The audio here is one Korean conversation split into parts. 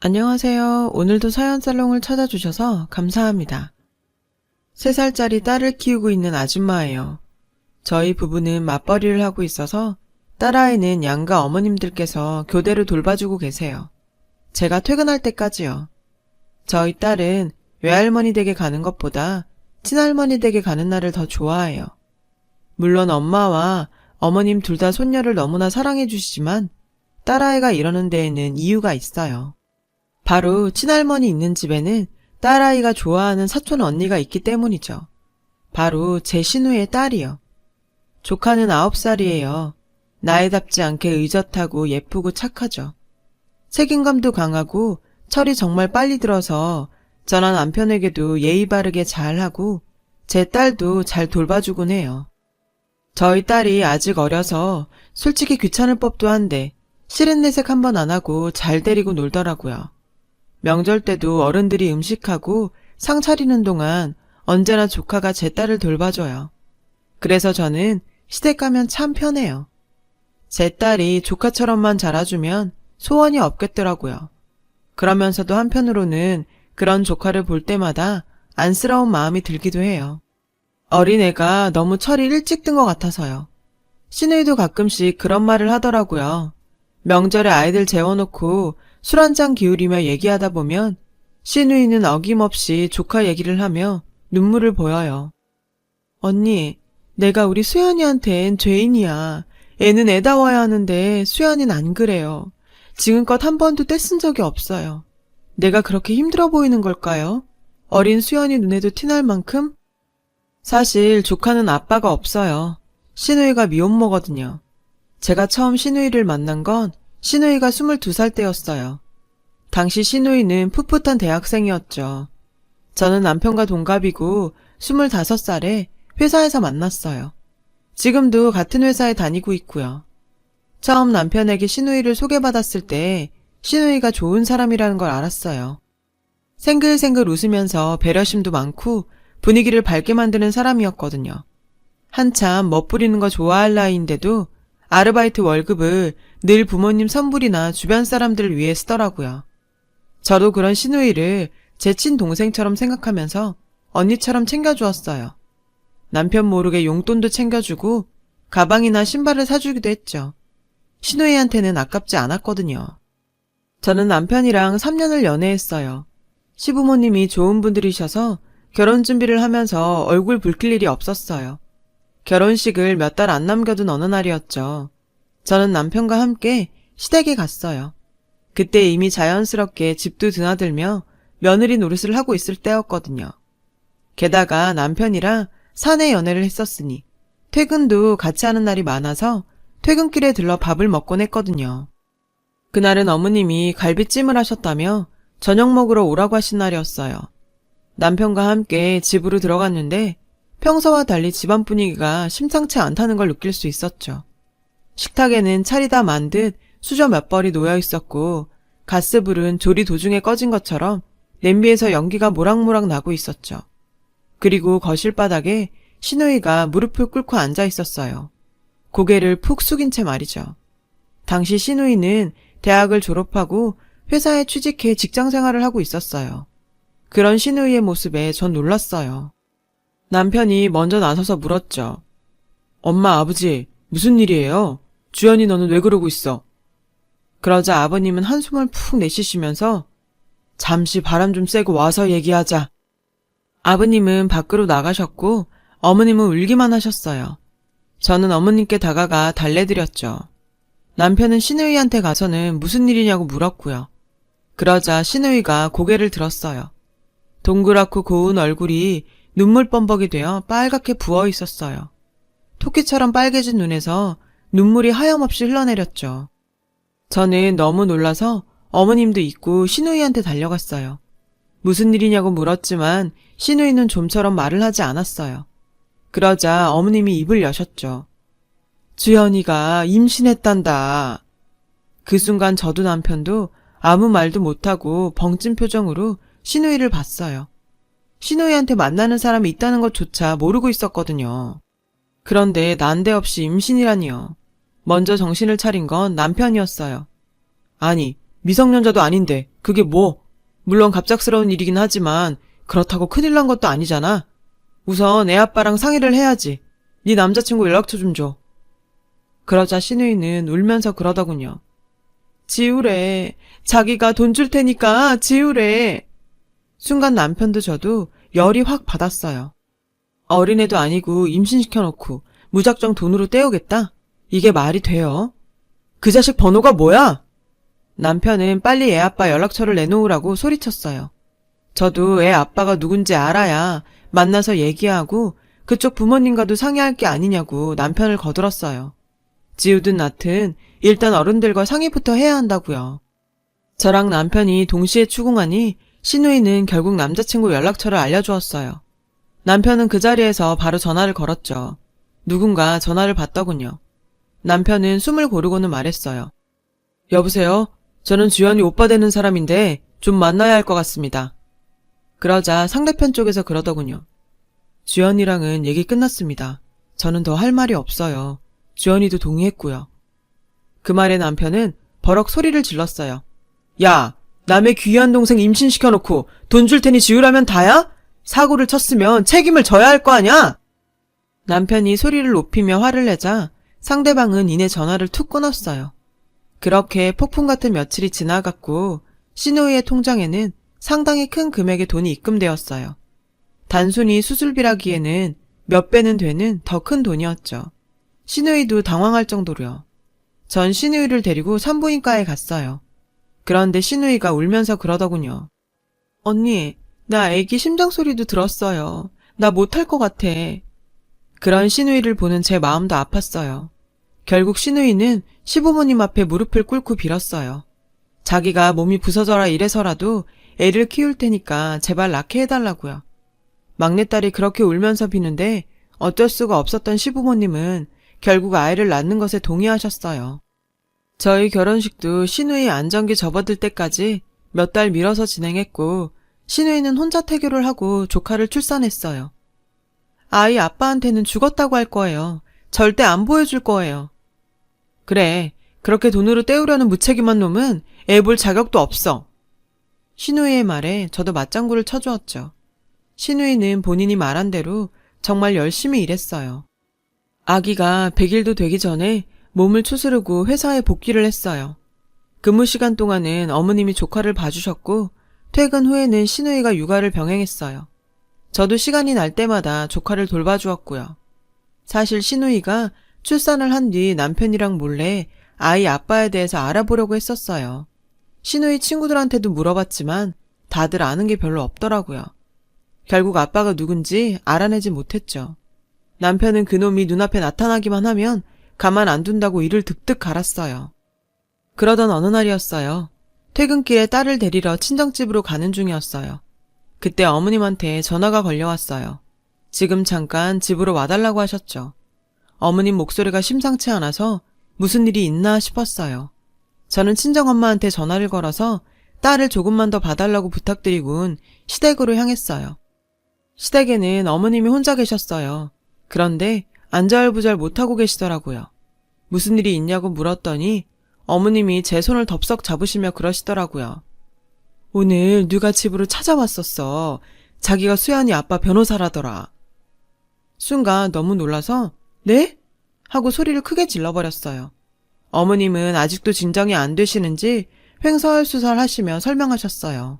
안녕하세요. 오늘도 사연살롱을 찾아주셔서 감사합니다. 3살짜리 딸을 키우고 있는 아줌마예요. 저희 부부는 맞벌이를 하고 있어서 딸아이는 양가 어머님들께서 교대로 돌봐주고 계세요. 제가 퇴근할 때까지요. 저희 딸은 외할머니 댁에 가는 것보다 친할머니 댁에 가는 날을 더 좋아해요. 물론 엄마와 어머님 둘 다 손녀를 너무나 사랑해 주시지만 딸아이가 이러는 데에는 이유가 있어요. 바로 친할머니 있는 집에는 딸아이가 좋아하는 사촌 언니가 있기 때문이죠. 바로 제 시누이의 딸이요. 조카는 9살이에요. 나이답지 않게 의젓하고 예쁘고 착하죠. 책임감도 강하고 철이 정말 빨리 들어서 저나 남편에게도 예의 바르게 잘하고 제 딸도 잘 돌봐주곤 해요. 저희 딸이 아직 어려서 솔직히 귀찮을 법도 한데 싫은 내색 한번 안 하고 잘 데리고 놀더라고요. 명절 때도 어른들이 음식하고 상 차리는 동안 언제나 조카가 제 딸을 돌봐줘요. 그래서 저는 시댁 가면 참 편해요. 제 딸이 조카처럼만 자라주면 소원이 없겠더라고요. 그러면서도 한편으로는 그런 조카를 볼 때마다 안쓰러운 마음이 들기도 해요. 어린애가 너무 철이 일찍 든 것 같아서요. 시누이도 가끔씩 그런 말을 하더라고요. 명절에 아이들 재워놓고 술 한잔 기울이며 얘기하다 보면 시누이는 어김없이 조카 얘기를 하며 눈물을 보여요. 언니, 내가 우리 수연이한텐 죄인이야. 애는 애다워야 하는데 수연이는 안 그래요. 지금껏 한 번도 떼쓴 적이 없어요. 내가 그렇게 힘들어 보이는 걸까요? 어린 수연이 눈에도 티날 만큼? 사실 조카는 아빠가 없어요. 시누이가 미혼모거든요. 제가 처음 시누이를 만난 건 시누이가 22살 때였어요. 당시 시누이는 풋풋한 대학생이었죠. 저는 남편과 동갑이고 25살에 회사에서 만났어요. 지금도 같은 회사에 다니고 있고요. 처음 남편에게 시누이를 소개받았을 때 시누이가 좋은 사람이라는 걸 알았어요. 생글생글 웃으면서 배려심도 많고 분위기를 밝게 만드는 사람이었거든요. 한참 멋부리는 거 좋아할 나이인데도 아르바이트 월급을 늘 부모님 선불이나 주변 사람들을 위해 쓰더라고요. 저도 그런 시누이를 제 친동생처럼 생각하면서 언니처럼 챙겨주었어요. 남편 모르게 용돈도 챙겨주고 가방이나 신발을 사주기도 했죠. 시누이한테는 아깝지 않았거든요. 저는 남편이랑 3년을 연애했어요. 시부모님이 좋은 분들이셔서 결혼 준비를 하면서 얼굴 붉힐 일이 없었어요. 결혼식을 몇 달 안 남겨둔 어느 날이었죠. 저는 남편과 함께 시댁에 갔어요. 그때 이미 자연스럽게 집도 드나들며 며느리 노릇을 하고 있을 때였거든요. 게다가 남편이랑 사내 연애를 했었으니 퇴근도 같이 하는 날이 많아서 퇴근길에 들러 밥을 먹곤 했거든요. 그날은 어머님이 갈비찜을 하셨다며 저녁 먹으러 오라고 하신 날이었어요. 남편과 함께 집으로 들어갔는데 평소와 달리 집안 분위기가 심상치 않다는 걸 느낄 수 있었죠. 식탁에는 차리다 만 듯 수저 몇 벌이 놓여 있었고 가스불은 조리 도중에 꺼진 것처럼 냄비에서 연기가 모락모락 나고 있었죠. 그리고 거실 바닥에 시누이가 무릎을 꿇고 앉아 있었어요. 고개를 푹 숙인 채 말이죠. 당시 시누이는 대학을 졸업하고 회사에 취직해 직장 생활을 하고 있었어요. 그런 시누이의 모습에 전 놀랐어요. 남편이 먼저 나서서 물었죠. 엄마, 아버지, 무슨 일이에요? 주연이 너는 왜 그러고 있어? 그러자 아버님은 한숨을 푹 내쉬시면서 잠시 바람 좀 쐬고 와서 얘기하자. 아버님은 밖으로 나가셨고 어머님은 울기만 하셨어요. 저는 어머님께 다가가 달래드렸죠. 남편은 시누이한테 가서는 무슨 일이냐고 물었고요. 그러자 시누이가 고개를 들었어요. 동그랗고 고운 얼굴이 눈물 범벅이 되어 빨갛게 부어 있었어요. 토끼처럼 빨개진 눈에서 눈물이 하염없이 흘러내렸죠. 저는 너무 놀라서 어머님도 잊고 시누이한테 달려갔어요. 무슨 일이냐고 물었지만 시누이는 좀처럼 말을 하지 않았어요. 그러자 어머님이 입을 여셨죠. 주연이가 임신했단다. 그 순간 저도 남편도 아무 말도 못하고 벙찐 표정으로 시누이를 봤어요. 시누이한테 만나는 사람이 있다는 것조차 모르고 있었거든요. 그런데 난데없이 임신이라니요. 먼저 정신을 차린 건 남편이었어요. 아니, 미성년자도 아닌데 그게 뭐? 물론 갑작스러운 일이긴 하지만 그렇다고 큰일 난 것도 아니잖아. 우선 애 아빠랑 상의를 해야지. 네 남자친구 연락처 좀 줘. 그러자 신우이는 울면서 그러더군요. 지우래. 자기가 돈 줄 테니까 지우래. 순간 남편도 저도 열이 확 받았어요. 어린애도 아니고 임신시켜놓고 무작정 돈으로 때우겠다? 이게 말이 돼요? 그 자식 번호가 뭐야? 남편은 빨리 애 아빠 연락처를 내놓으라고 소리쳤어요. 저도 애 아빠가 누군지 알아야 만나서 얘기하고 그쪽 부모님과도 상의할 게 아니냐고 남편을 거들었어요. 지우든 낳든 일단 어른들과 상의부터 해야 한다고요. 저랑 남편이 동시에 추궁하니 신우이는 결국 남자친구 연락처를 알려주었어요. 남편은 그 자리에서 바로 전화를 걸었죠. 누군가 전화를 받더군요. 남편은 숨을 고르고는 말했어요. 여보세요? 저는 주연이 오빠 되는 사람인데 좀 만나야 할 것 같습니다. 그러자 상대편 쪽에서 그러더군요. 주연이랑은 얘기 끝났습니다. 저는 더 할 말이 없어요. 주연이도 동의했고요. 그 말에 남편은 버럭 소리를 질렀어요. 야, 남의 귀한 동생 임신시켜놓고 돈 줄 테니 지우라면 다야? 사고를 쳤으면 책임을 져야 할 거 아냐? 남편이 소리를 높이며 화를 내자 상대방은 이내 전화를 툭 끊었어요. 그렇게 폭풍 같은 며칠이 지나갔고 신우이의 통장에는 상당히 큰 금액의 돈이 입금되었어요. 단순히 수술비라기에는 몇 배는 되는 더 큰 돈이었죠. 신우이도 당황할 정도로요. 전 신우이를 데리고 산부인과에 갔어요. 그런데 신우이가 울면서 그러더군요. 언니, 나 애기 심장 소리도 들었어요. 나 못할 것 같아. 그런 신우이를 보는 제 마음도 아팠어요. 결국 신우이는 시부모님 앞에 무릎을 꿇고 빌었어요. 자기가 몸이 부서져라 이래서라도 애를 키울 테니까 제발 낳게 해달라고요. 막내딸이 그렇게 울면서 비는데 어쩔 수가 없었던 시부모님은 결국 아이를 낳는 것에 동의하셨어요. 저희 결혼식도 신우이 안정기 접어들 때까지 몇 달 미뤄서 진행했고 신우이는 혼자 태교를 하고 조카를 출산했어요. 아이 아빠한테는 죽었다고 할 거예요. 절대 안 보여줄 거예요. 그래, 그렇게 돈으로 때우려는 무책임한 놈은 애 볼 자격도 없어. 신우이의 말에 저도 맞장구를 쳐주었죠. 신우이는 본인이 말한 대로 정말 열심히 일했어요. 아기가 100일도 되기 전에 몸을 추스르고 회사에 복귀를 했어요. 근무 시간 동안은 어머님이 조카를 봐주셨고 퇴근 후에는 신우이가 육아를 병행했어요. 저도 시간이 날 때마다 조카를 돌봐주었고요. 사실 신우이가 출산을 한 뒤 남편이랑 몰래 아이 아빠에 대해서 알아보려고 했었어요. 신우이 친구들한테도 물어봤지만 다들 아는 게 별로 없더라고요. 결국 아빠가 누군지 알아내지 못했죠. 남편은 그놈이 눈앞에 나타나기만 하면 가만 안 둔다고 이를 득득 갈았어요. 그러던 어느 날이었어요. 퇴근길에 딸을 데리러 친정집으로 가는 중이었어요. 그때 어머님한테 전화가 걸려왔어요. 지금 잠깐 집으로 와달라고 하셨죠. 어머님 목소리가 심상치 않아서 무슨 일이 있나 싶었어요. 저는 친정엄마한테 전화를 걸어서 딸을 조금만 더 봐달라고 부탁드리곤 시댁으로 향했어요. 시댁에는 어머님이 혼자 계셨어요. 그런데 안절부절 못하고 계시더라고요. 무슨 일이 있냐고 물었더니 어머님이 제 손을 덥석 잡으시며 그러시더라고요. 오늘 누가 집으로 찾아왔었어. 자기가 수연이 아빠 변호사라더라. 순간 너무 놀라서 네? 하고 소리를 크게 질러버렸어요. 어머님은 아직도 진정이 안 되시는지 횡설수설 하시며 설명하셨어요.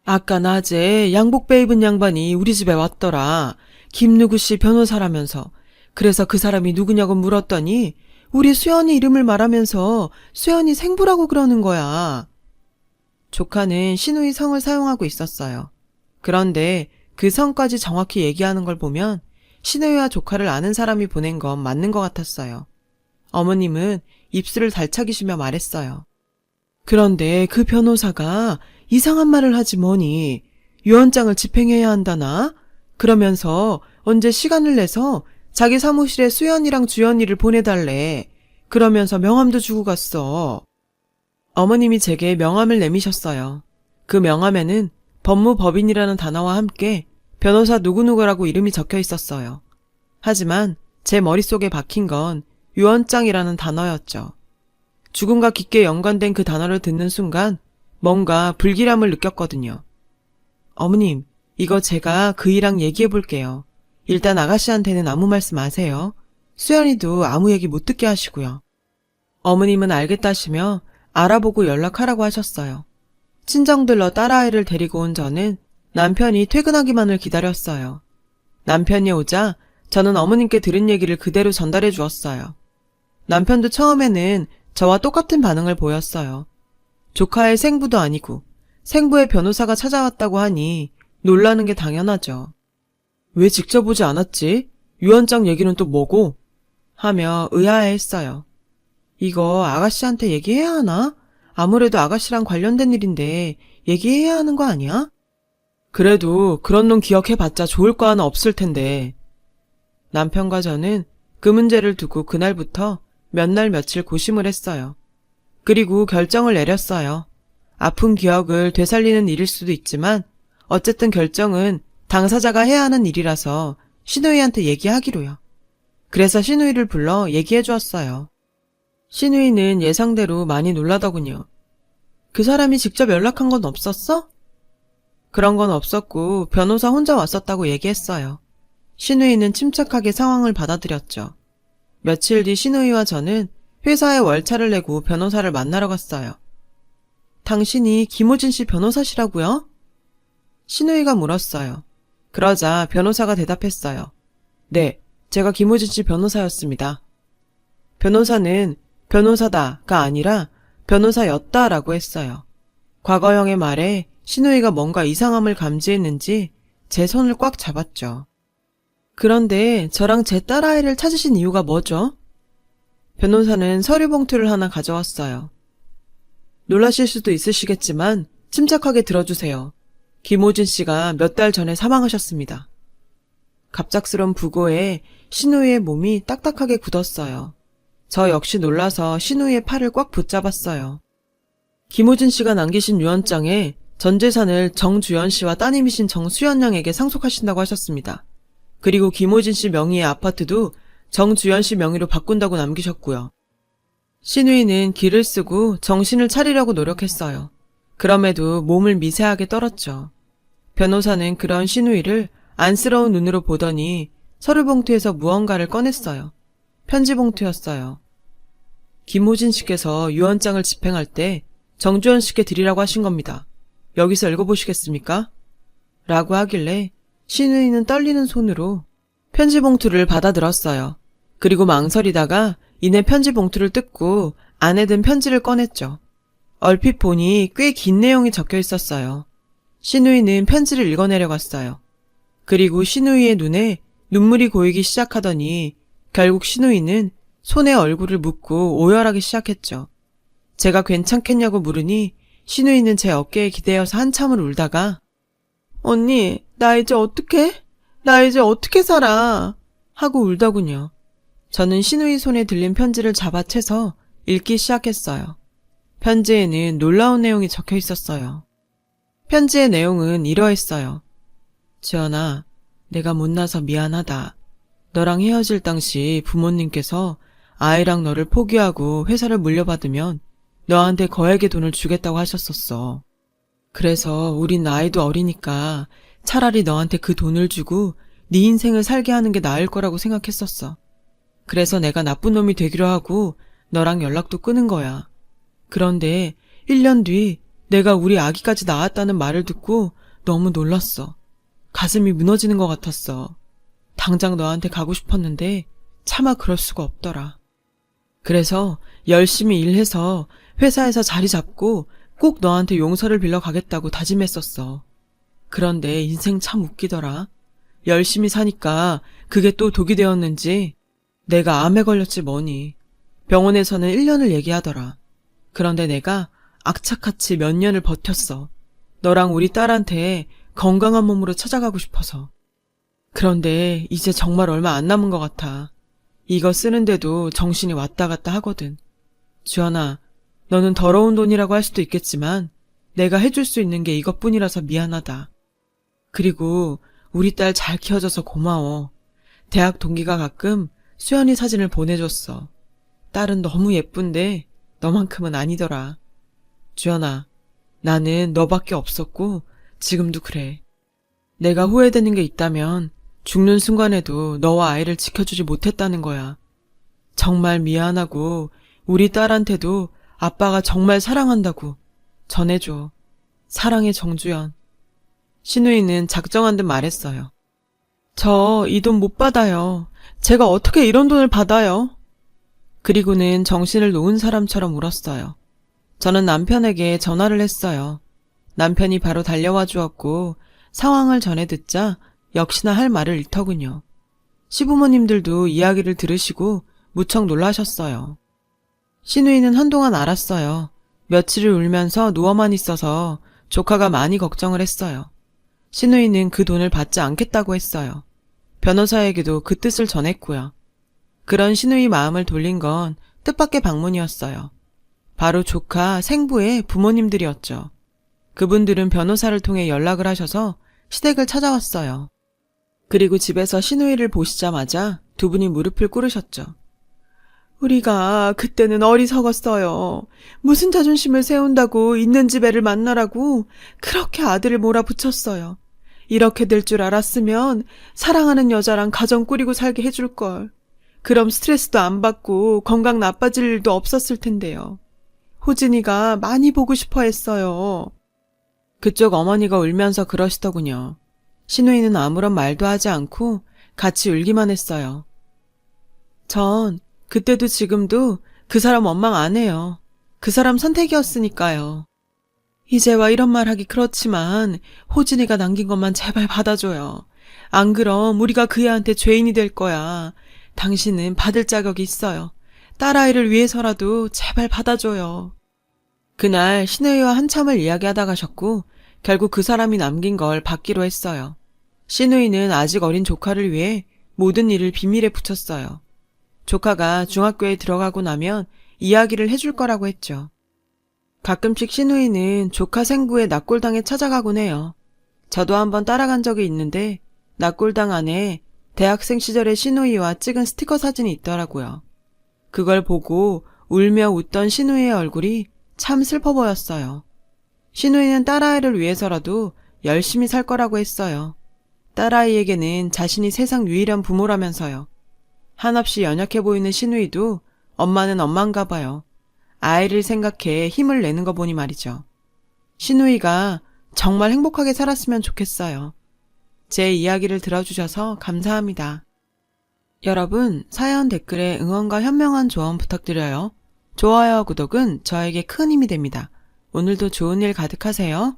아까 낮에 양복배 입은 양반이 우리 집에 왔더라. 김누구 씨 변호사라면서. 그래서 그 사람이 누구냐고 물었더니 우리 수연이 이름을 말하면서 수연이 생부라고 그러는 거야. 조카는 신우이 성을 사용하고 있었어요. 그런데 그 성까지 정확히 얘기하는 걸 보면 신우이와 조카를 아는 사람이 보낸 건 맞는 것 같았어요. 어머님은 입술을 달차기시며 말했어요. 그런데 그 변호사가 이상한 말을 하지 뭐니. 유언장을 집행해야 한다나? 그러면서 언제 시간을 내서 자기 사무실에 수연이랑 주연이를 보내달래. 그러면서 명함도 주고 갔어. 어머님이 제게 명함을 내미셨어요. 그 명함에는 법무법인이라는 단어와 함께 변호사 누구누구라고 이름이 적혀 있었어요. 하지만 제 머릿속에 박힌 건 유언장이라는 단어였죠. 죽음과 깊게 연관된 그 단어를 듣는 순간 뭔가 불길함을 느꼈거든요. 어머님, 이거 제가 그이랑 얘기해 볼게요. 일단 아가씨한테는 아무 말씀 마세요. 수연이도 아무 얘기 못 듣게 하시고요. 어머님은 알겠다시며 알아보고 연락하라고 하셨어요. 친정들러 딸아이를 데리고 온 저는 남편이 퇴근하기만을 기다렸어요. 남편이 오자 저는 어머님께 들은 얘기를 그대로 전달해 주었어요. 남편도 처음에는 저와 똑같은 반응을 보였어요. 조카의 생부도 아니고 생부의 변호사가 찾아왔다고 하니 놀라는 게 당연하죠. 왜 직접 오지 않았지? 유언장 얘기는 또 뭐고? 하며 의아해했어요. 이거 아가씨한테 얘기해야 하나? 아무래도 아가씨랑 관련된 일인데 얘기해야 하는 거 아니야? 그래도 그런 놈 기억해봤자 좋을 거 하나 없을 텐데. 남편과 저는 그 문제를 두고 그날부터 몇 날 며칠 고심을 했어요. 그리고 결정을 내렸어요. 아픈 기억을 되살리는 일일 수도 있지만 어쨌든 결정은 당사자가 해야 하는 일이라서 신우이한테 얘기하기로요. 그래서 신우이를 불러 얘기해 주었어요. 신우이는 예상대로 많이 놀라더군요. 그 사람이 직접 연락한 건 없었어? 그런 건 없었고 변호사 혼자 왔었다고 얘기했어요. 신우이는 침착하게 상황을 받아들였죠. 며칠 뒤 신우이와 저는 회사에 월차를 내고 변호사를 만나러 갔어요. 당신이 김호진 씨 변호사시라고요? 신우이가 물었어요. 그러자 변호사가 대답했어요. 네, 제가 김호진 씨 변호사였습니다. 변호사는 변호사다가 아니라 변호사였다라고 했어요. 과거형의 말에 신우이가 뭔가 이상함을 감지했는지 제 손을 꽉 잡았죠. 그런데 저랑 제 딸아이를 찾으신 이유가 뭐죠? 변호사는 서류 봉투를 하나 가져왔어요. 놀라실 수도 있으시겠지만 침착하게 들어주세요. 김호진 씨가 몇 달 전에 사망하셨습니다. 갑작스런 부고에 신우이의 몸이 딱딱하게 굳었어요. 저 역시 놀라서 신우이의 팔을 꽉 붙잡았어요. 김호진 씨가 남기신 유언장에 전 재산을 정주연 씨와 따님이신 정수연 양에게 상속하신다고 하셨습니다. 그리고 김호진 씨 명의의 아파트도 정주연 씨 명의로 바꾼다고 남기셨고요. 신우이는 기를 쓰고 정신을 차리려고 노력했어요. 그럼에도 몸을 미세하게 떨었죠. 변호사는 그런 신우이를 안쓰러운 눈으로 보더니 서류 봉투에서 무언가를 꺼냈어요. 편지 봉투였어요. 김호진 씨께서 유언장을 집행할 때 정주연 씨께 드리라고 하신 겁니다. 여기서 읽어보시겠습니까? 라고 하길래 신우이는 떨리는 손으로 편지 봉투를 받아들었어요. 그리고 망설이다가 이내 편지 봉투를 뜯고 안에 든 편지를 꺼냈죠. 얼핏 보니 꽤 긴 내용이 적혀 있었어요. 신우이는 편지를 읽어내려갔어요. 그리고 신우이의 눈에 눈물이 고이기 시작하더니 결국 신우이는 손에 얼굴을 묻고 오열하기 시작했죠. 제가 괜찮겠냐고 물으니 신우이는 제 어깨에 기대어서 한참을 울다가 언니, 나 이제 어떡해? 나 이제 어떻게 살아? 하고 울더군요. 저는 신우이 손에 들린 편지를 잡아채서 읽기 시작했어요. 편지에는 놀라운 내용이 적혀 있었어요. 편지의 내용은 이러했어요. 지연아, 내가 못나서 미안하다. 너랑 헤어질 당시 부모님께서 아이랑 너를 포기하고 회사를 물려받으면 너한테 거액의 돈을 주겠다고 하셨었어. 그래서 우린 나이도 어리니까 차라리 너한테 그 돈을 주고 네 인생을 살게 하는 게 나을 거라고 생각했었어. 그래서 내가 나쁜 놈이 되기로 하고 너랑 연락도 끊은 거야. 그런데 1년 뒤 내가 우리 아기까지 낳았다는 말을 듣고 너무 놀랐어. 가슴이 무너지는 것 같았어. 당장 너한테 가고 싶었는데 차마 그럴 수가 없더라. 그래서 열심히 일해서 회사에서 자리 잡고 꼭 너한테 용서를 빌러 가겠다고 다짐했었어. 그런데 인생 참 웃기더라. 열심히 사니까 그게 또 독이 되었는지 내가 암에 걸렸지 뭐니. 병원에서는 1년을 얘기하더라. 그런데 내가 악착같이 몇 년을 버텼어. 너랑 우리 딸한테 건강한 몸으로 찾아가고 싶어서. 그런데 이제 정말 얼마 안 남은 것 같아. 이거 쓰는데도 정신이 왔다 갔다 하거든. 주연아, 너는 더러운 돈이라고 할 수도 있겠지만 내가 해줄 수 있는 게 이것뿐이라서 미안하다. 그리고 우리 딸 잘 키워줘서 고마워. 대학 동기가 가끔 수연이 사진을 보내줬어. 딸은 너무 예쁜데 너만큼은 아니더라. 주연아, 나는 너밖에 없었고 지금도 그래. 내가 후회되는 게 있다면 죽는 순간에도 너와 아이를 지켜주지 못했다는 거야. 정말 미안하고 우리 딸한테도 아빠가 정말 사랑한다고 전해줘. 사랑해, 정주연. 신우이는 작정한 듯 말했어요. 저 이 돈 못 받아요. 제가 어떻게 이런 돈을 받아요? 그리고는 정신을 놓은 사람처럼 울었어요. 저는 남편에게 전화를 했어요. 남편이 바로 달려와 주었고 상황을 전해 듣자 역시나 할 말을 잃더군요. 시부모님들도 이야기를 들으시고 무척 놀라셨어요. 신우이는 한동안 알았어요. 며칠을 울면서 누워만 있어서 조카가 많이 걱정을 했어요. 신우이는 그 돈을 받지 않겠다고 했어요. 변호사에게도 그 뜻을 전했고요. 그런 신우이 마음을 돌린 건 뜻밖의 방문이었어요. 바로 조카 생부의 부모님들이었죠. 그분들은 변호사를 통해 연락을 하셔서 시댁을 찾아왔어요. 그리고 집에서 신우이를 보시자마자 두 분이 무릎을 꿇으셨죠. 우리가 그때는 어리석었어요. 무슨 자존심을 세운다고 있는 집 애를 만나라고 그렇게 아들을 몰아붙였어요. 이렇게 될 줄 알았으면 사랑하는 여자랑 가정 꾸리고 살게 해줄걸. 그럼 스트레스도 안 받고 건강 나빠질 일도 없었을 텐데요. 호진이가 많이 보고 싶어 했어요. 그쪽 어머니가 울면서 그러시더군요. 신우이는 아무런 말도 하지 않고 같이 울기만 했어요. 전 그때도 지금도 그 사람 원망 안 해요. 그 사람 선택이었으니까요. 이제와 이런 말 하기 그렇지만 호진이가 남긴 것만 제발 받아줘요. 안 그럼 우리가 그 애한테 죄인이 될 거야. 당신은 받을 자격이 있어요. 딸아이를 위해서라도 제발 받아줘요. 그날 신우이와 한참을 이야기하다 가셨고 결국 그 사람이 남긴 걸 받기로 했어요. 신우이는 아직 어린 조카를 위해 모든 일을 비밀에 붙였어요. 조카가 중학교에 들어가고 나면 이야기를 해줄 거라고 했죠. 가끔씩 신우이는 조카 생부의 납골당에 찾아가곤 해요. 저도 한번 따라간 적이 있는데 납골당 안에 대학생 시절의 신우이와 찍은 스티커 사진이 있더라고요. 그걸 보고 울며 웃던 신우이의 얼굴이 참 슬퍼 보였어요. 신우이는 딸아이를 위해서라도 열심히 살 거라고 했어요. 딸아이에게는 자신이 세상 유일한 부모라면서요. 한없이 연약해 보이는 신우이도 엄마는 엄마인가 봐요. 아이를 생각해 힘을 내는 거 보니 말이죠. 신우이가 정말 행복하게 살았으면 좋겠어요. 제 이야기를 들어주셔서 감사합니다. 여러분, 사연 댓글에 응원과 현명한 조언 부탁드려요. 좋아요와 구독은 저에게 큰 힘이 됩니다. 오늘도 좋은 일 가득하세요.